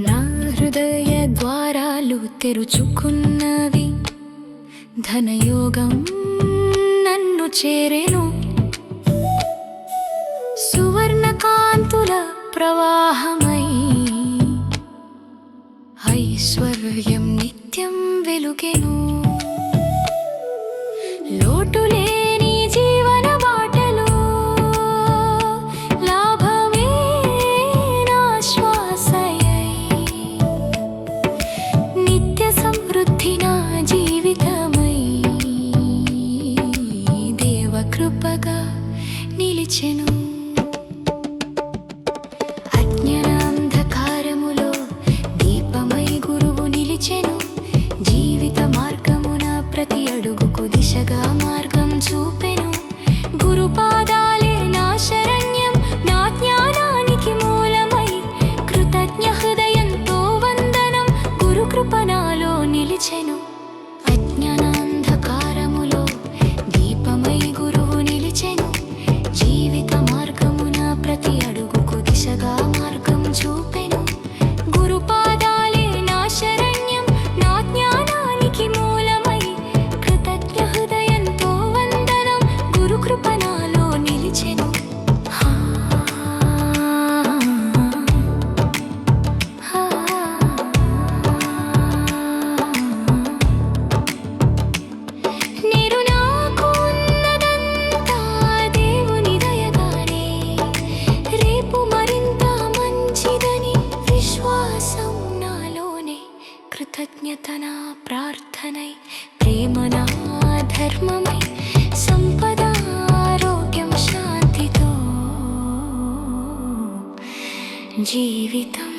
నా హృదయ ద్వారాలు తెరుచుకున్నవి, ధనయోగం నన్ను చేరెను. సువర్ణకాంతుల ప్రవాహమై ఐశ్వర్యం నిత్యం వెలుగెను. లోటులేని జీవన బాటలో లాభమే నా శ్వాసయై, నిత్య సమృద్ధి నా జీవితమై దేవకృపగా నిలిచెను. అజ్ఞానాంధకారములో దీపమై గురువు నిలిచెను. జీవిత మార్గమున ప్రతి అడుగుకు దిశగా మార్గం చూపెను. గురుపాదాలే నా శరణ్యం, నా జ్ఞానానికి మూలమై కృతజ్ఞ హృదయంతో వందనం. గురు కృప నాలో నిలిచెను. అజ్ఞానాంధకారములో దీపమై గురువు నిలిచెను. జీవిత మార్గమున ప్రతి అడుగుకు దిశగా మార్గం చూపెను. గురుపాదాలే నా శరణ్యం, నా జ్ఞానానికి మూలమై కృతజ్ఞ హృదయంతో వందనం. గురు కృప నాలో నిలిచెను. నేను నాకు ఉన్నదంతా దేవుని దయగానే, రేపు మరింత మంచిదని విశ్వాసం నాలోనే. కృతజ్ఞత నా ప్రార్థనై, ప్రేమ నా ధర్మమై, సంపద ఆరోగ్యం శాంతితో జీవితం